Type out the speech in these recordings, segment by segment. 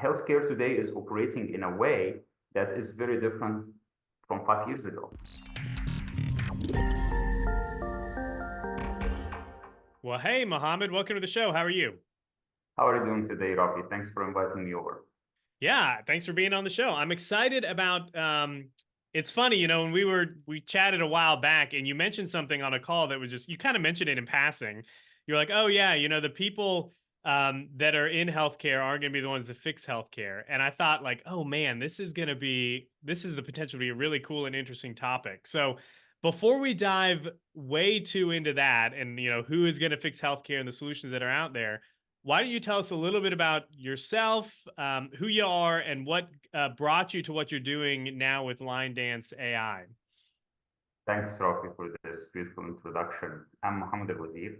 healthcare today is operating in a way that is very different from 5 years ago. Well, hey, Mohammed, welcome to the show. How are you? How are you doing today, Rafi? Thanks for inviting me over. Yeah, thanks for being on the show. I'm excited about it's funny, when we chatted a while back and you mentioned something on a call that was just you kind of mentioned it in passing. You're like, "Oh yeah, the people that are in healthcare aren't going to be the ones that fix healthcare." And I thought like, "Oh man, this is the potential to be a really cool and interesting topic." So, before we dive way too into that and who is going to fix healthcare and the solutions that are out there, why don't you tell us a little bit about yourself, who you are, and what brought you to what you're doing now with Line Dance AI? Thanks, Rafi, for this beautiful introduction. I'm Mohammed Al-Wazir,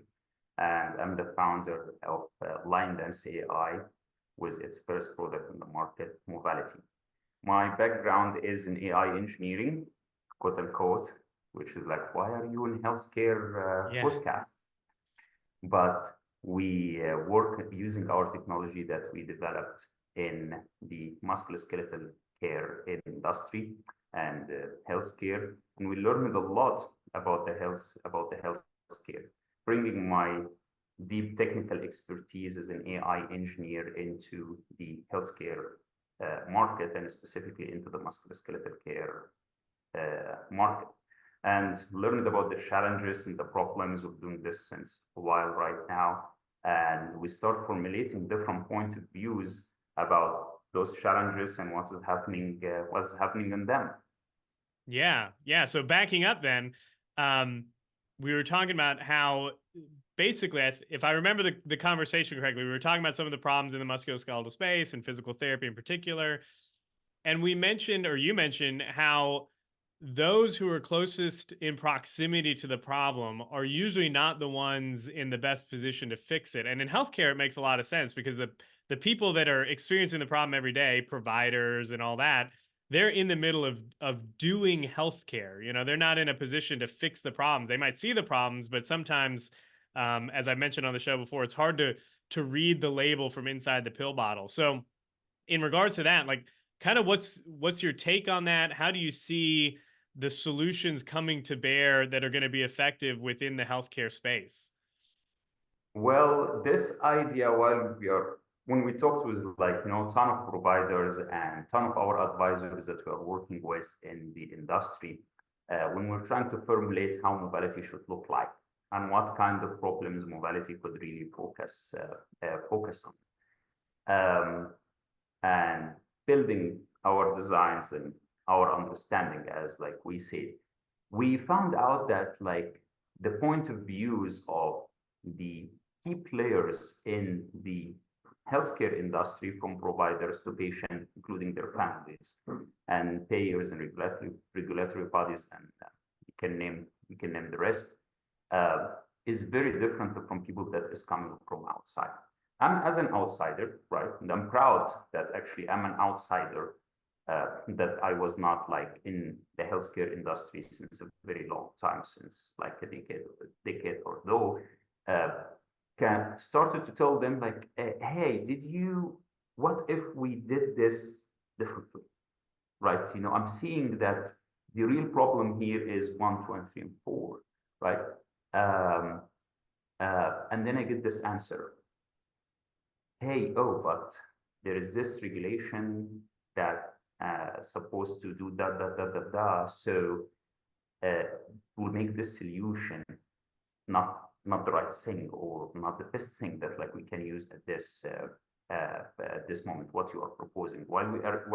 and I'm the founder of Line Dance AI with its first product in the market, Mobility. My background is in AI engineering, quote unquote, which is like, why are you in healthcare Yeah. podcasts? But we work using our technology that we developed in the musculoskeletal care industry and healthcare, and we learned a lot about the healthcare, bringing my deep technical expertise as an AI engineer into the healthcare market and specifically into the musculoskeletal care market, and learned about the challenges and the problems of doing this since a while right now. And we start formulating different point of views about those challenges and what's happening in them. Yeah. So backing up then, we were talking about how basically, if I remember the conversation correctly, we were talking about some of the problems in the musculoskeletal space and physical therapy in particular. And we mentioned, or you mentioned, how those who are closest in proximity to the problem are usually not the ones in the best position to fix it. And in healthcare, it makes a lot of sense because the people that are experiencing the problem every day, providers and all that, they're in the middle of doing healthcare. They're not in a position to fix the problems. They might see the problems, but sometimes, as I mentioned on the show before, it's hard to read the label from inside the pill bottle. So, in regards to that, like, kind of what's your take on that? How do you see the solutions coming to bear that are going to be effective within the healthcare space? Well, this idea, when we talked with ton of providers and ton of our advisors that we are working with in the industry, when we're trying to formulate how mobility should look like and what kind of problems mobility could really focus on, and building our designs and our understanding, as like we say, we found out that like the point of views of the key players in the healthcare industry, from providers to patients, including their families and payers and regulatory bodies, and you can name the rest, is very different from people that is coming from outside. I'm as an outsider, right? And I'm proud that actually I'm an outsider, that I was not like in the healthcare industry since a very long time, since like a decade or so. Started to tell them like, hey, what if we did this differently, right? I'm seeing that the real problem here is 1, 2, and 3, and 4, right? Um, and then I get this answer, hey, oh, but there is this regulation that supposed to do da. So we'll make this solution not the right thing or not the best thing that like we can use at this moment. What you are proposing, while we are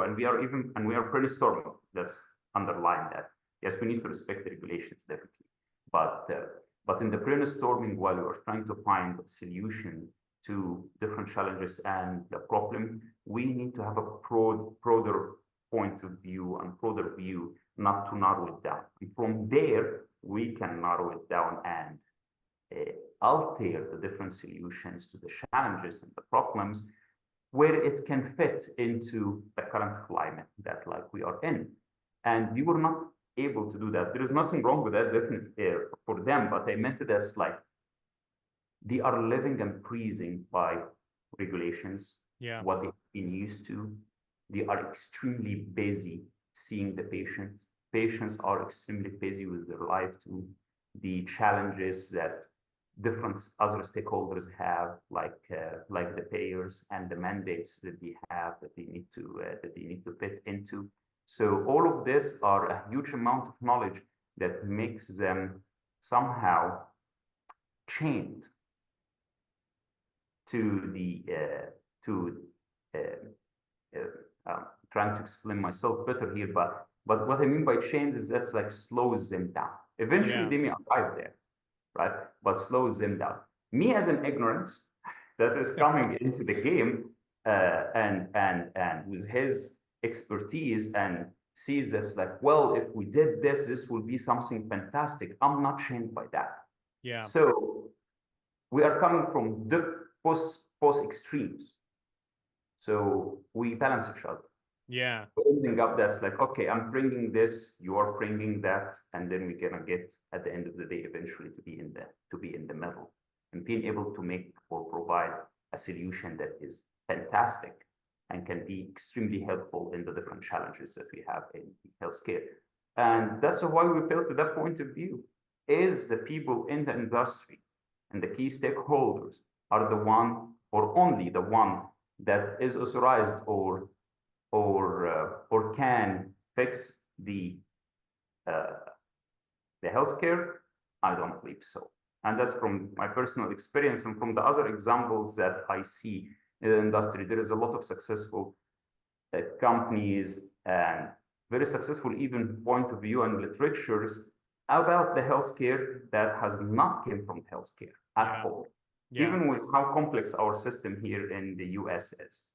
brainstorming. Let's underline that. Yes, we need to respect the regulations definitely, but in the brainstorming, while we are trying to find a solution to different challenges and the problem, we need to have a broader point of view and broader view, not to narrow it down. And from there, we can narrow it down and alter the different solutions to the challenges and the problems where it can fit into the current climate that like we are in. And we were not able to do that. There is nothing wrong with that, definitely, for them, but I meant it as like they are living and breathing by regulations, Yeah. what they've been used to. They are extremely busy seeing the patients. Patients are extremely busy with their life too. The challenges that different other stakeholders have, like the payers and the mandates that they have that they need to fit into. So all of this are a huge amount of knowledge that makes them somehow chained to the to uh, trying to explain myself better here, but what I mean by change is that's like slows them down. Eventually, Yeah. they may arrive there, right? But slows them down. Me as an ignorant that is coming into the game and with his expertise and sees this like, well, if we did this, this will be something fantastic. I'm not chained by that. Yeah. So we are coming from the post extremes. So we balance each other. Yeah. Building up that's like, okay, I'm bringing this, you are bringing that, and then we're gonna get at the end of the day eventually to be in the middle and being able to make or provide a solution that is fantastic and can be extremely helpful in the different challenges that we have in healthcare. And that's why we felt to that point of view is the people in the industry and the key stakeholders are the one or only the one that is authorized or can fix uh, the healthcare? I don't believe so. And that's from my personal experience and from the other examples that I see in the industry. There is a lot of successful companies and very successful even point of view and literatures about the healthcare that has not came from healthcare at Yeah. all, Yeah. even with how complex our system here in the US is.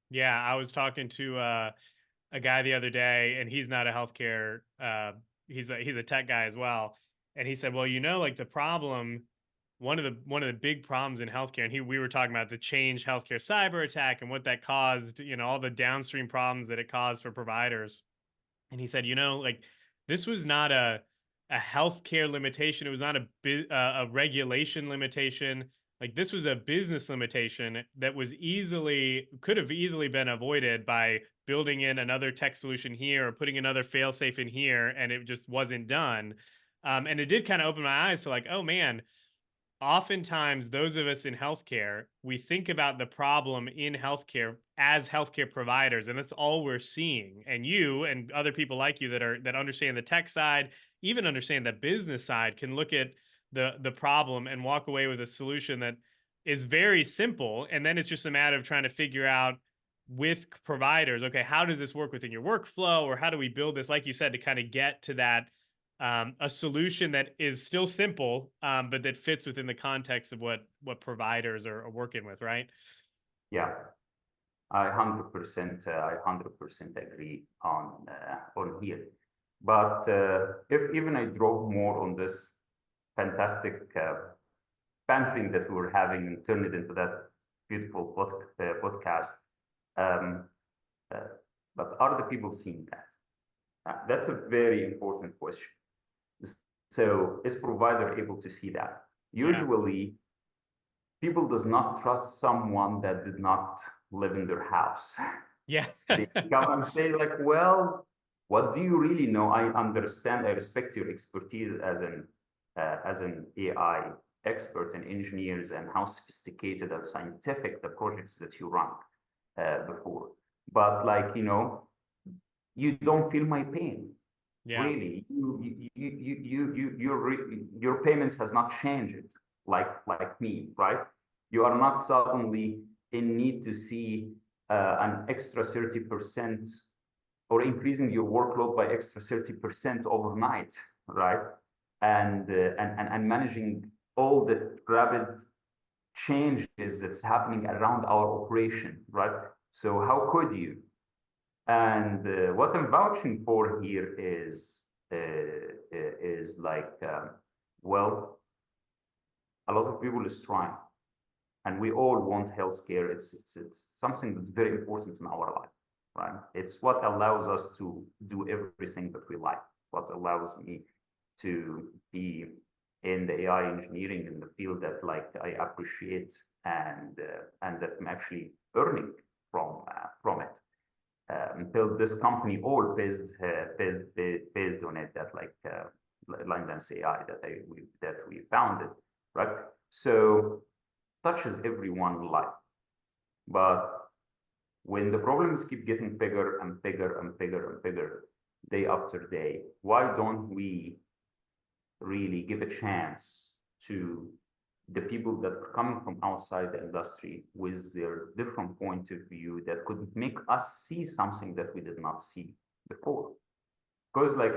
Yeah. I was talking to a guy the other day, and he's not a healthcare. He's a tech guy as well, and he said, "Well, like the problem, one of the big problems in healthcare, and we were talking about the Change Healthcare cyber attack and what that caused, all the downstream problems that it caused for providers." And he said, like this was not a healthcare limitation. It was not a regulation limitation. Like this was a business limitation that could have easily been avoided by building in another tech solution here or putting another failsafe in here, and it just wasn't done. And it did kind of open my eyes to like, oh man, oftentimes those of us in healthcare, we think about the problem in healthcare as healthcare providers, and that's all we're seeing. And you and other people like you that understand the tech side, even understand the business side, can look at the problem and walk away with a solution that is very simple. And then it's just a matter of trying to figure out with providers, okay, how does this work within your workflow, or how do we build this, like you said, to kind of get to that a solution that is still simple, but that fits within the context of what providers are working with, right? Yeah, I 100% agree on here. But if even I drove more on this fantastic bantering that we were having and turned it into that beautiful podcast, um, uh, but are the people seeing that? That's a very important question. So is provider able to see that? Yeah. Usually, people does not trust someone that did not live in their house. Yeah. They come and say like, well, what do you really know? I understand, I respect your expertise as an AI expert and engineers and how sophisticated and scientific the projects that you run before. But like, you don't feel my pain. Yeah. Really, your payments has not changed like me, right? You are not suddenly in need to see an extra 30% or increasing your workload by extra 30% overnight, right? And managing all the rapid changes that's happening around our operation, right? So how could you? And what I'm vouching for here is like, well, a lot of people is trying, and we all want healthcare. It's something that's very important in our life, right? It's what allows us to do everything that we like. What allows me to be in the AI engineering in the field that like I appreciate and that I'm actually earning from it. Until this company all based on it, that like Lindens AI that we founded, right? So touches everyone's life, but when the problems keep getting bigger and bigger and bigger and bigger day after day, why don't we really give a chance to the people that are coming from outside the industry with their different point of view that could make us see something that we did not see before? Because like,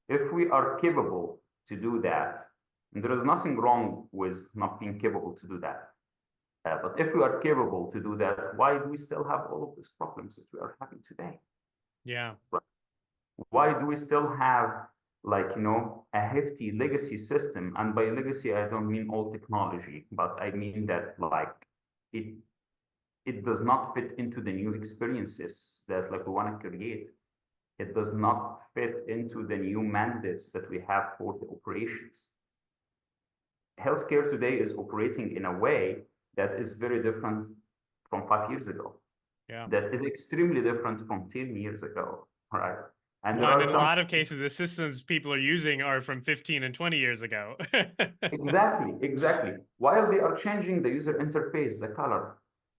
if we are capable to do that, and there is nothing wrong with not being capable to do that, but if we are capable to do that, why do we still have all of these problems that we are having today? Yeah. Right? Why do we still have like, a hefty legacy system? And by legacy, I don't mean old technology, but I mean that like it does not fit into the new experiences that like we want to create. It does not fit into the new mandates that we have for the operations. Healthcare today is operating in a way that is very different from 5 years ago. Yeah. That is extremely different from 10 years ago, right? And Well, there and are in a some lot of cases, the systems people are using are from 15 and 20 years ago. exactly. While they are changing the user interface, the color,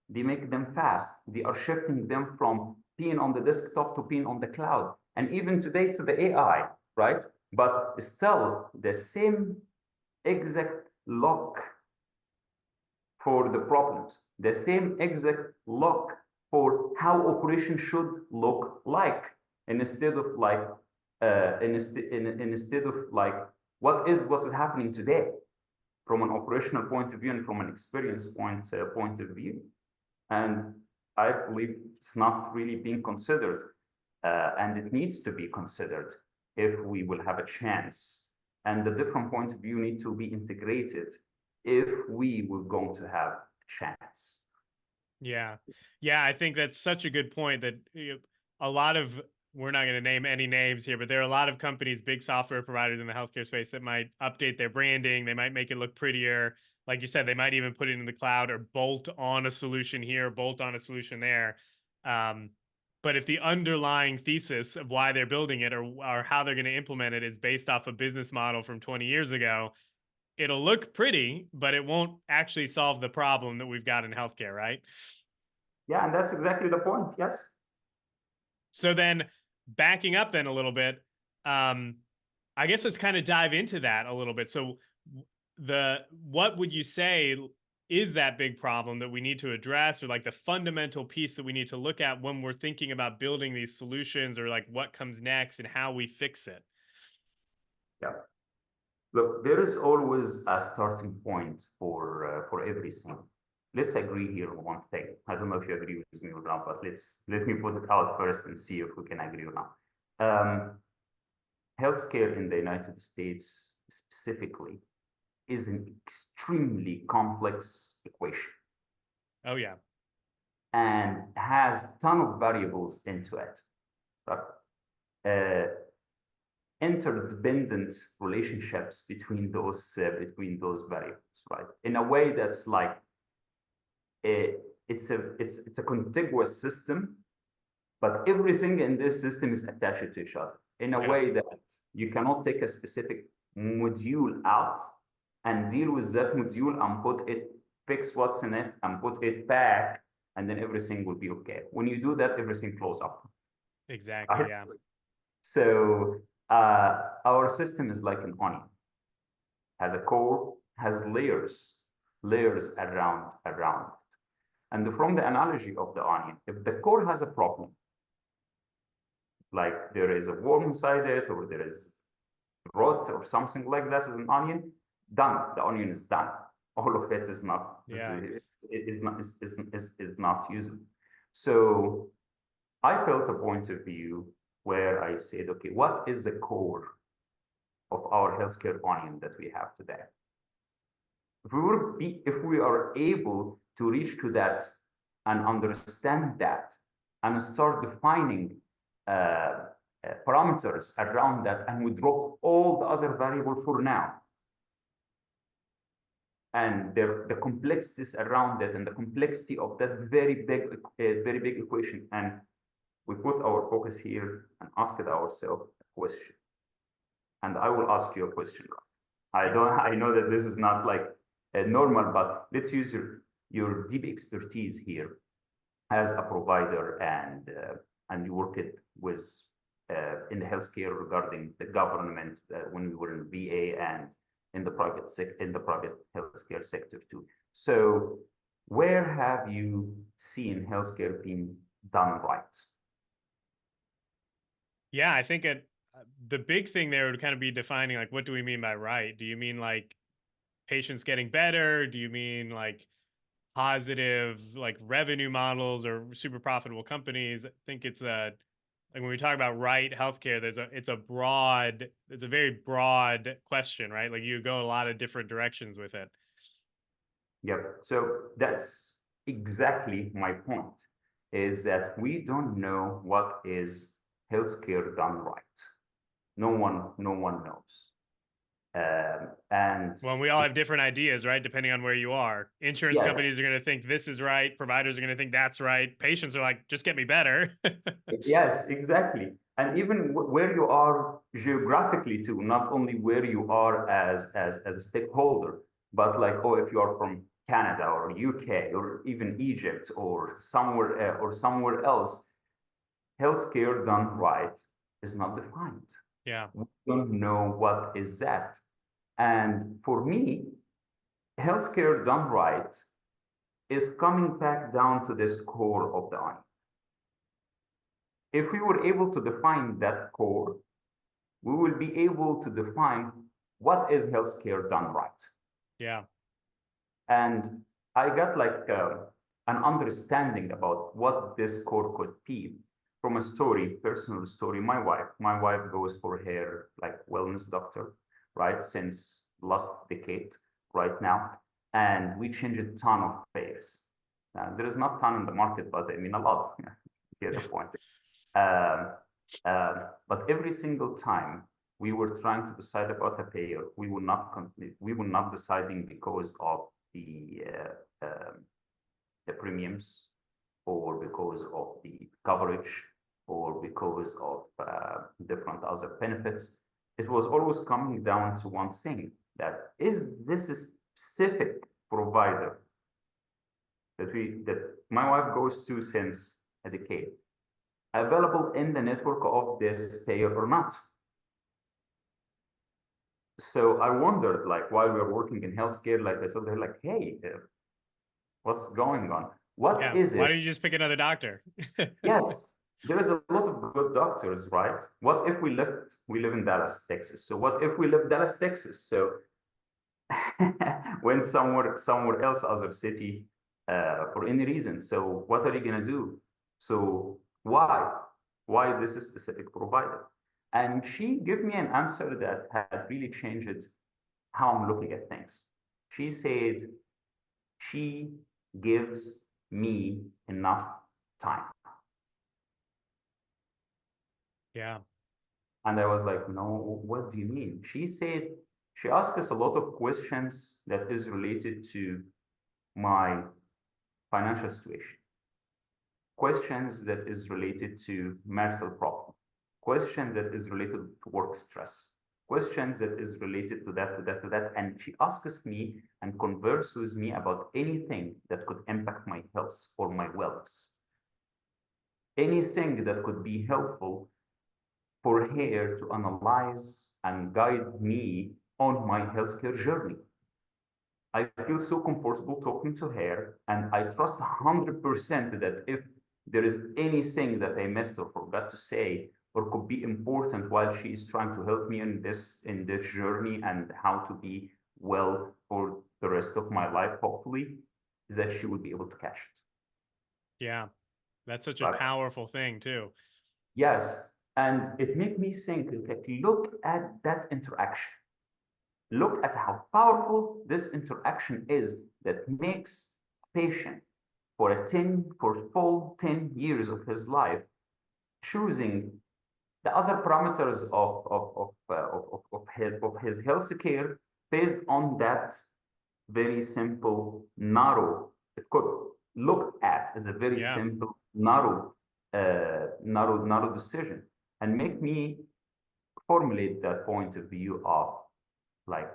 they make them fast. They are shifting them from being on the desktop to being on the cloud, and even today to the AI, right? But still the same exact look for the problems, the same exact look for how operation should look like, instead of like instead of like what is happening today from an operational point of view and from an experience point of view. And I believe it's not really being considered, and it needs to be considered if we will have a chance. And the different point of view need to be integrated if we were going to have a chance. Yeah. Yeah. I think that's such a good point that a lot of, we're not going to name any names here, but there are a lot of companies, big software providers in the healthcare space that might update their branding. They might make it look prettier. Like you said, they might even put it in the cloud or bolt on a solution here, bolt on a solution there. But if the underlying thesis of why they're building it or how they're going to implement it is based off a business model from 20 years ago, it'll look pretty, but it won't actually solve the problem that we've got in healthcare, right? Yeah, and that's exactly the point. Yes. So then backing up then a little bit, I guess let's kind of dive into that a little bit. So what would you say is that big problem that we need to address, or like the fundamental piece that we need to look at when we're thinking about building these solutions, or like what comes next and how we fix it? Yeah. Look, there is always a starting point for everything. Let's agree here on one thing. I don't know if you agree with me or not, but let me put it out first and see if we can agree or not. Healthcare in the United States specifically is an extremely complex equation. Oh yeah. And has a ton of variables into it. But, interdependent relationships between those variables, right? In a way that's like it's a contiguous system, but everything in this system is attached to each other in a way that you cannot take a specific module out and deal with that module and fix what's in it and put it back, and then everything will be okay. When you do that, everything flows up. Exactly. Right? Yeah. So our system is like an onion, has a core, has layers around it. And from the analogy of the onion, if the core has a problem, like there is a worm inside it, or there is rot or something like that, as an onion, done. The onion is done. All of it is not. Yeah. Is not usable. So I built a point of view where I said, okay, what is the core of our healthcare onion that we have today? If we are able to reach to that and understand that and start defining parameters around that, and we drop all the other variables for now, and the complexities around it and the complexity of that very big equation. And we put our focus here and asked ourselves a question. And I will ask you a question. I know that this is not like normal, but let's use your deep expertise here as a provider, and you work it with in the healthcare regarding the government when we were in VA and in the private healthcare sector too. So where have you seen healthcare being done right? Yeah, I think the big thing there would kind of be defining, like, what do we mean by right? Do you mean like patients getting better? Do you mean like positive, like, revenue models or super profitable companies? I think it's like when we talk about right healthcare, it's a very broad question, right? Like, you go a lot of different directions with it. Yep. So that's exactly my point, is that we don't know what is healthcare done right. No one knows. And Well, we all have different ideas, right? Depending on where you are. Insurance yes, companies are going to think this is right. Providers are going to think that's right. Patients are like, just get me better. yes, exactly. And even where you are geographically too, not only where you are as a stakeholder, but like, oh, if you are from Canada or UK or even Egypt or somewhere else, healthcare done right is not defined. Yeah. We don't know what is that. And for me, healthcare done right is coming back down to this core of the onion. If we were able to define that core, we will be able to define what is healthcare done right. Yeah. And I got like an understanding about what this core could be from a story, personal story. My wife goes for her like wellness doctor, right, since last decade right now. And we changed a ton of payers. There is not a ton in the market, but I mean a lot. You get the point. Um, but every single time we were trying to decide about a payer, we were not deciding because of the premiums, or because of the coverage, or because of different other benefits. It was always coming down to one thing: that is this a specific provider that my wife goes to since a decade available in the network of this payer or not? So I wondered, like, while we were working in healthcare, like I told her, like, hey, what's going on? What Yeah. is Why it? don't you just pick another doctor? Yes, there is a lot of good doctors, right? What if we live in Dallas, Texas? So what if we live Dallas, Texas? So went somewhere else, other city, for any reason. So what are you gonna do? So why this specific provider? And she gave me an answer that had really changed how I'm looking at things. She said she gives me enough time. Yeah. And I was like, no, what do you mean? She said, she asked us a lot of questions that is related to my financial situation, questions that is related to marital problem, questions that is related to work stress, questions that is related to that, to that, to that. And she asks me and converse with me about anything that could impact my health or my wellness, anything that could be helpful for her to analyze and guide me on my healthcare journey. I feel so comfortable talking to her, and I trust 100% that if there is anything that I missed or forgot to say or could be important while she is trying to help me in this journey and how to be well for the rest of my life, hopefully, is that she would be able to catch it. Yeah. That's such a But powerful thing too. yes, and it made me think, like, look at that interaction. Look at how powerful this interaction is that makes a patient for full 10 years of his life choosing the other parameters of his health care based on that very simple, narrow, it could look at as a very Yeah. simple, narrow decision, and make me formulate that point of view of like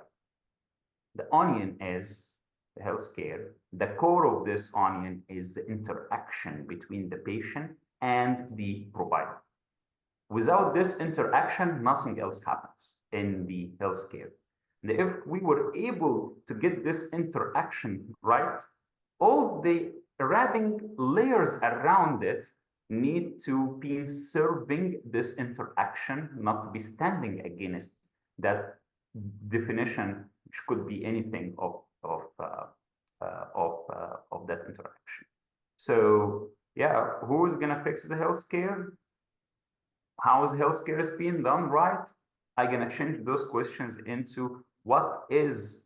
the onion is the healthcare. The core of this onion is the interaction between the patient and the provider. Without this interaction, nothing else happens in the healthcare. And if we were able to get this interaction right, all the wrapping layers around it need to be serving this interaction, not to be standing against that definition, which could be anything of that interaction. So yeah, who is gonna fix the healthcare? How is healthcare is being done right? I'm gonna change those questions into what is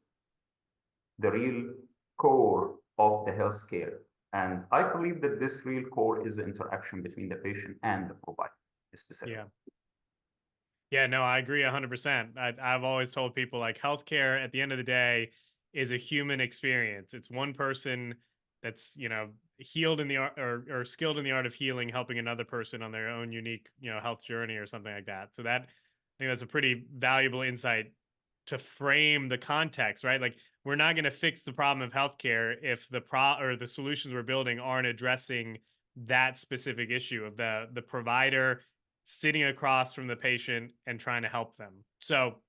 the real core of the healthcare. And I believe that this real core is the interaction between the patient and the provider, specifically. Yeah. Yeah, no, I agree 100%. I've always told people like healthcare at the end of the day is a human experience. It's one person that's, healed in the art or skilled in the art of healing, helping another person on their own unique, health journey or something like that. So that, I think that's a pretty valuable insight to frame the context, right? Like we're not going to fix the problem of healthcare if the solutions we're building aren't addressing that specific issue of the provider sitting across from the patient and trying to help them. So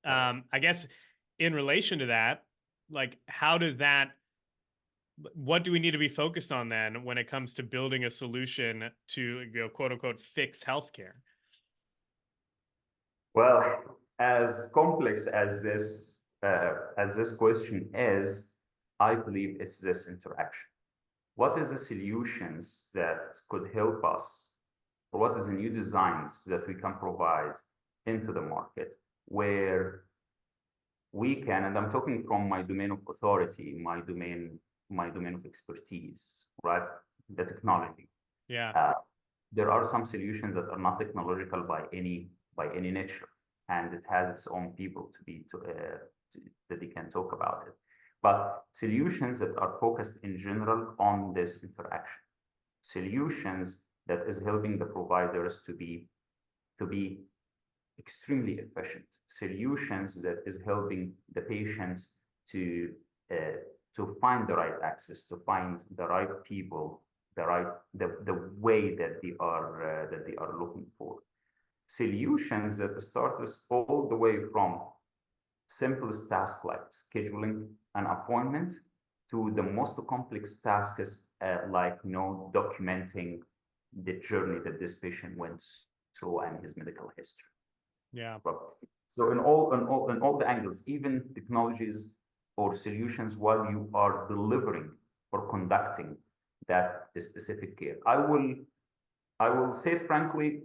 I guess in relation to that, like what do we need to be focused on then when it comes to building a solution to quote unquote fix healthcare? Well, as complex as this question is, I believe it's this interaction. What is the solutions that could help us, or what is the new designs that we can provide into the market where we can, and I'm talking from my domain of authority, my domain of expertise, right? The technology. Yeah. There are some solutions that are not technological by any nature, and it has its own people that they can talk about it. But solutions that are focused in general on this interaction, solutions that is helping the providers to be extremely efficient, solutions that is helping the patients to find the right access, to find the right people, the way that they are looking for. Solutions that start us all the way from simplest task like scheduling an appointment to the most complex tasks like documenting the journey that this patient went through and his medical history. Yeah. So in all the angles, even technologies or solutions while you are delivering or conducting that specific care. I will say it frankly,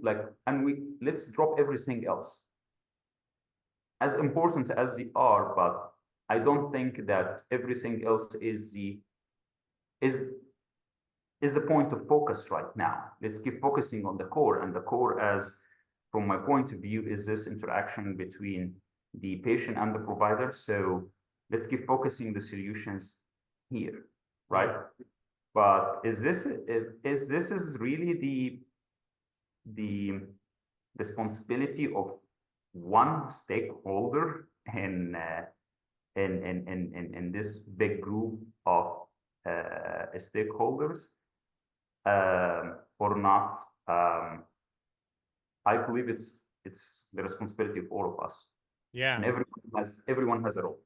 let's drop everything else. As important as they are, but I don't think that everything else is the point of focus right now. Let's keep focusing on the core, and the core, as from my point of view, is this interaction between the patient and the provider. So let's keep focusing the solutions here, right? But is this really the responsibility of one stakeholder in this big group of stakeholders or not? I believe it's the responsibility of all of us. Yeah. And everyone has a role.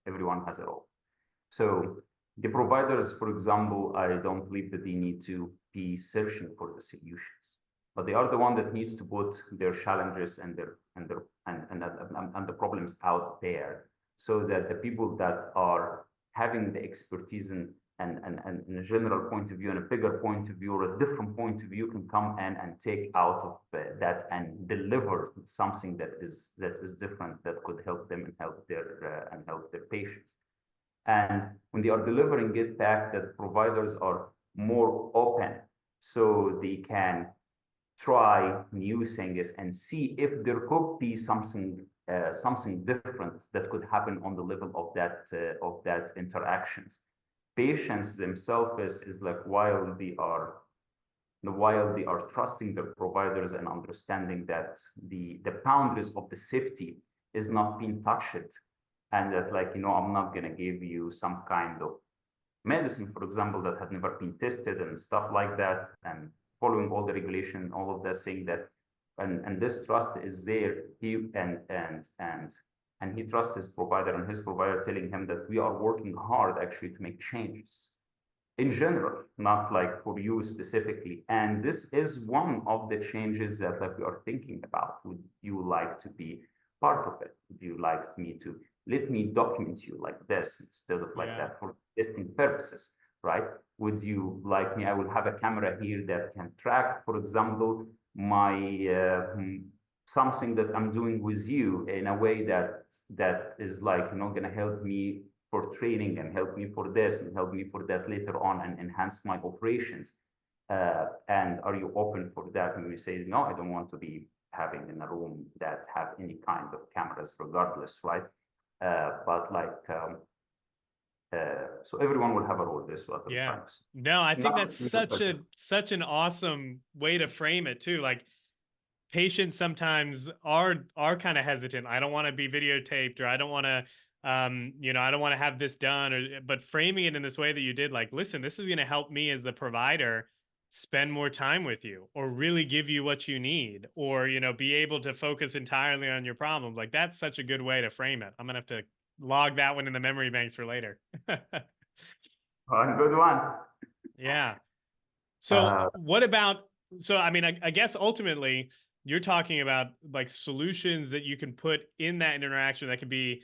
Everyone has a role. So the providers, for example, I don't believe that they need to be searching for the solutions, but they are the one that needs to put their challenges and the problems out there, so that the people that are having the expertise and a general point of view and a bigger point of view or a different point of view can come in and take out of that and deliver something that is different, that could help them and help their patients. And when they are delivering it back, that providers are more open, so they can try new things and see if there could be something something different that could happen on the level of that interactions. Patients themselves is like while they are trusting their providers and understanding that the boundaries of the safety is not being touched, and that, like, I'm not going to give you some kind of medicine, for example, that had never been tested and stuff like that, and following all the regulation, all of that, saying that, and this trust is there. And he trusts his provider, and his provider telling him that we are working hard actually to make changes in general, not like for you specifically. And this is one of the changes that, like, we are thinking about. Would you like to be part of it? Would you like me to let me document you like this instead of like that for testing purposes, right? Would you like me? I will have a camera here that can track, for example, my something that I'm doing with you in a way that is like, going to help me for training and help me for this and help me for that later on and enhance my operations. And are you open for that? And we say, no, I don't want to be having in a room that have any kind of cameras regardless, right? But like, so everyone will have a role. This what I'm trying to say. No, I It's think not that's such an awesome way to frame it too. Like, patients sometimes are kind of hesitant. I don't want to be videotaped, or I don't want to I don't want to have this done, but framing it in this way that you did, like, listen, this is going to help me as the provider spend more time with you, or really give you what you need, or be able to focus entirely on your problems. Like, that's such a good way to frame it. I'm gonna have to log that one in the memory banks for later. a good one. Yeah. So what about, so I mean, I guess ultimately you're talking about like solutions that you can put in that interaction that can be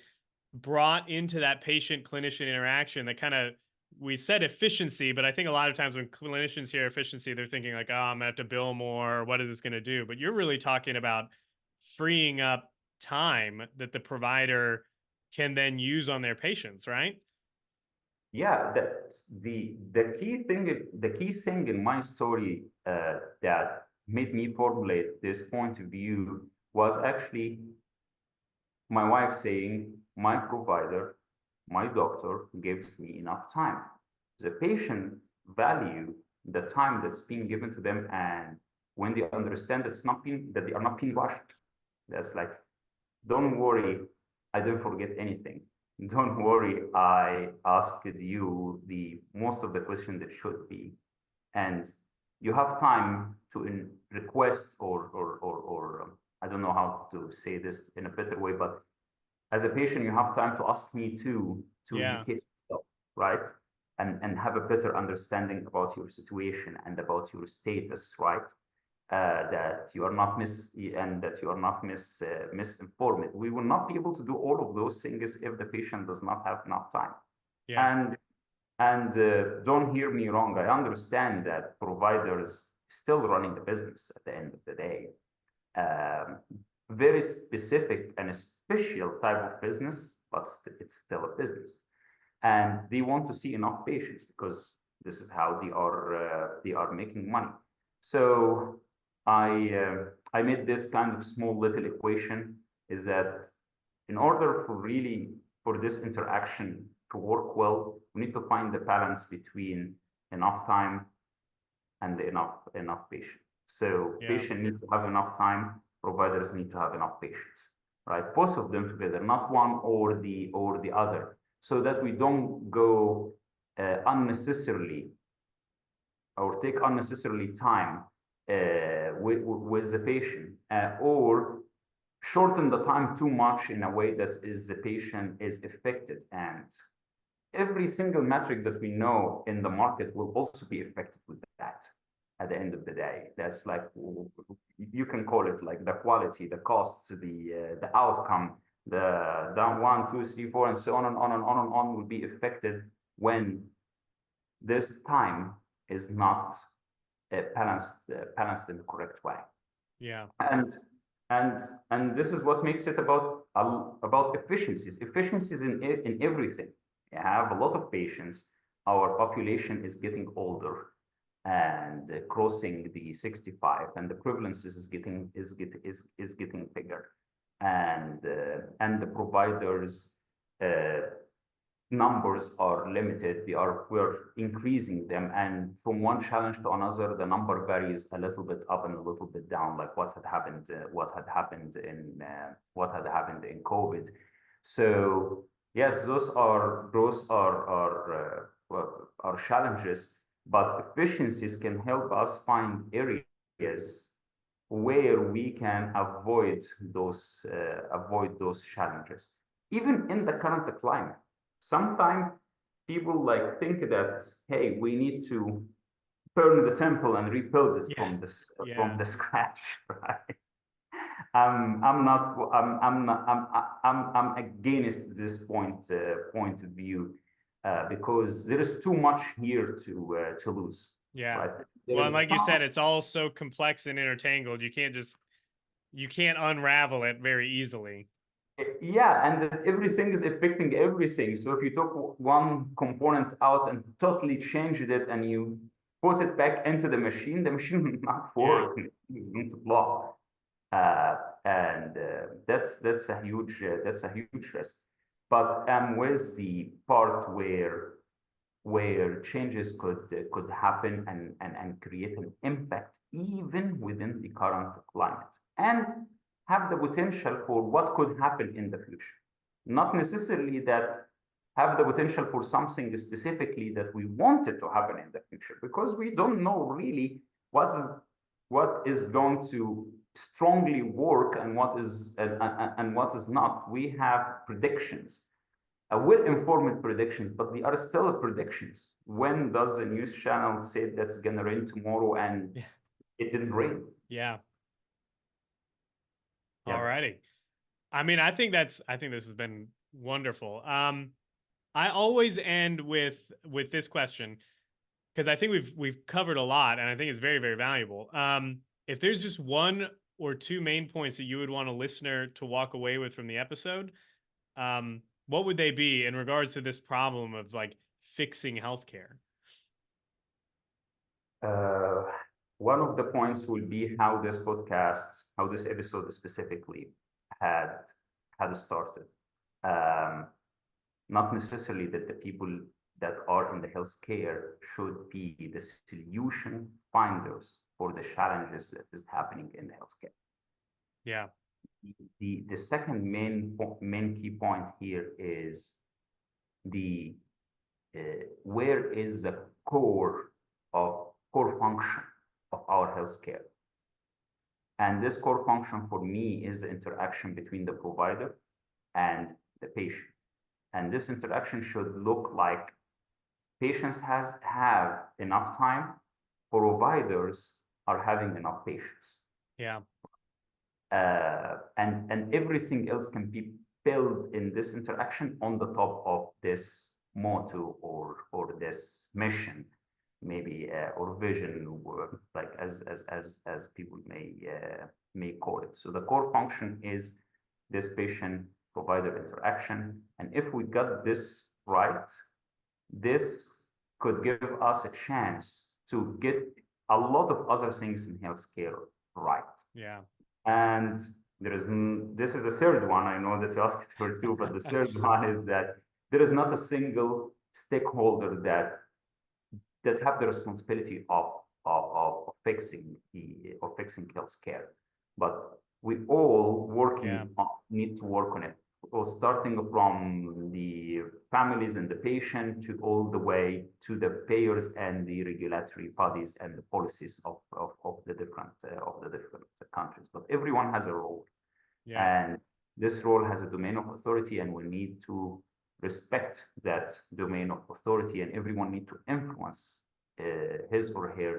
brought into that patient clinician interaction, that kind of, we said efficiency, but I think a lot of times when clinicians hear efficiency, they're thinking like, oh, I'm gonna have to bill more. What is this gonna do? But you're really talking about freeing up time that the provider can then use on their patients, right? Yeah, the key thing in my story that made me formulate this point of view was actually my wife saying, my provider, my doctor gives me enough time. The patient value the time that's being given to them, and when they understand that they are not being rushed, that's like, don't worry, I didn't forget anything. Don't worry, I asked you the most of the question that should be, and you have time to request or I don't know how to say this in a better way, but as a patient, you have time to ask me to educate yourself, right? And have a better understanding about your situation and about your status, right? That you are not misinformed. We will not be able to do all of those things if the patient does not have enough time. Yeah. And don't hear me wrong. I understand that providers still running the business at the end of the day. Very specific and a special type of business, but it's still a business, and they want to see enough patients because this is how they are making money. So I made this kind of small little equation, is that in order for this interaction to work well, we need to find the balance between enough time and enough patient. So patient need to have enough time, providers need to have enough patients, right? Both of them together, not one or the other, so that we don't go unnecessarily or take unnecessarily time with the patient, or shorten the time too much in a way that the patient is affected. And every single metric that we know in the market will also be affected with that at the end of the day. That's like, you can call it like the quality, the costs, the outcome, the 1, 2, 3, 4, and so on and on and on and on will be affected when this time is not balanced in the correct way. Yeah. And this is what makes it about efficiencies in everything. You have a lot of patients. Our population is getting older and crossing the 65, and the prevalence is getting bigger. and the providers numbers are limited. We're increasing them, and from one challenge to another, the number varies a little bit up and a little bit down, like what had happened in COVID. So yes, those are challenges, but efficiencies can help us find areas where we can avoid those challenges, even in the current climate. Sometimes people like think that, hey, we need to burn the temple and rebuild it Yeah. from the scratch, right? I'm against this point of view, because there is too much here to lose, Yeah. right? Well, and like you said, it's all so complex and intertangled. You can't unravel it very easily. Yeah, and that everything is affecting everything. So if you took one component out and totally changed it and you put it back into the machine will not work. It's going to block. And that's a huge risk. But with the part where changes could happen and create an impact even within the current climate, and have the potential for what could happen in the future. Not necessarily that have the potential for something specifically that we wanted to happen in the future, because we don't know really what is going to strongly work and what is not. We have predictions, well-informed predictions, but they are still predictions. When does a news channel say that's going to rain tomorrow and it didn't rain? Yeah. Yeah. All righty. I mean, I think this has been wonderful. I always end with this question, because I think we've covered a lot, and I think it's very, very valuable. If there's just one or two main points that you would want a listener to walk away with from the episode, what would they be in regards to this problem of like fixing healthcare? One of the points will be how this episode specifically had started. Not necessarily that the people that are in the healthcare should be the solution finders for the challenges that is happening in the healthcare. Yeah. The second main key point here is where is the core function of our healthcare. And this core function for me is the interaction between the provider and the patient. And this interaction should look like patients have enough time, providers are having enough patients. Yeah. And everything else can be built in this interaction on the top of this motto or this mission, maybe, or vision, or like as people may call it. So the core function is this patient provider interaction, and if we got this right, this could give us a chance to get a lot of other things in healthcare right. Yeah. And this is the third one. I know that you asked for two, but the third one is that there is not a single stakeholder that have the responsibility of fixing healthcare, but we all need to work on it. So starting from the families and the patient to all the way to the payers and the regulatory bodies and the policies of the different countries. But everyone has a role, and this role has a domain of authority, and we need to respect that domain of authority, and everyone need to influence his or her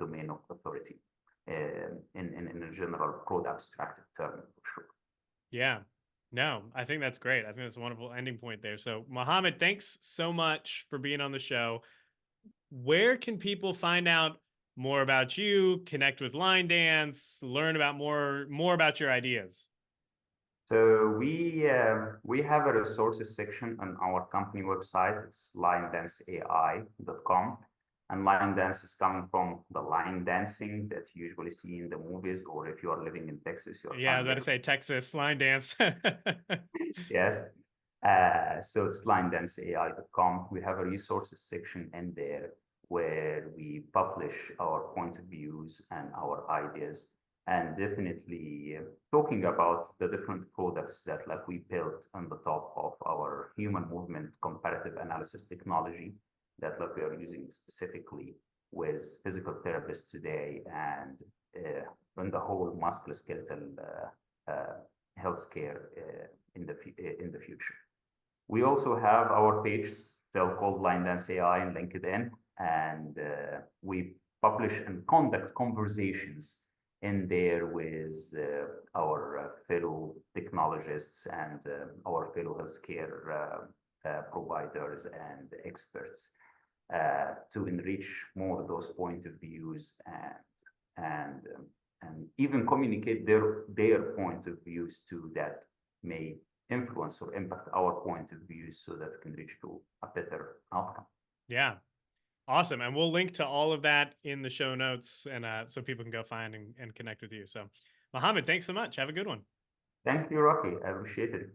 domain of authority in a general, broad, abstract term, for sure. Yeah. No, I think that's great. I think that's a wonderful ending point there. So, Mohammed, thanks so much for being on the show. Where can people find out more about you, connect with Line Dance, learn about more about your ideas? So we have a resources section on our company website. It's linedanceai.com. And line dance is coming from the line dancing that you usually see in the movies, or if you are living in Texas, you're Yeah, I was about familiar. to say Texas line dance. Yes. So it's linedanceai.com. We have a resources section in there where we publish our point of views and our ideas, and definitely talking about the different products that like we built on the top of our human movement comparative analysis technology that like we are using specifically with physical therapists today and on the whole musculoskeletal healthcare in the future. We also have our page still called Line Dance AI in LinkedIn, and we publish and conduct conversations in there with our fellow technologists and our fellow healthcare providers and experts to enrich more of those point of views and even communicate their point of views to that may influence or impact our point of view so that we can reach to a better outcome. Yeah. Awesome. And we'll link to all of that in the show notes and so people can go find and connect with you. So Mohammed, thanks so much. Have a good one. Thank you, Rocky. I appreciate it.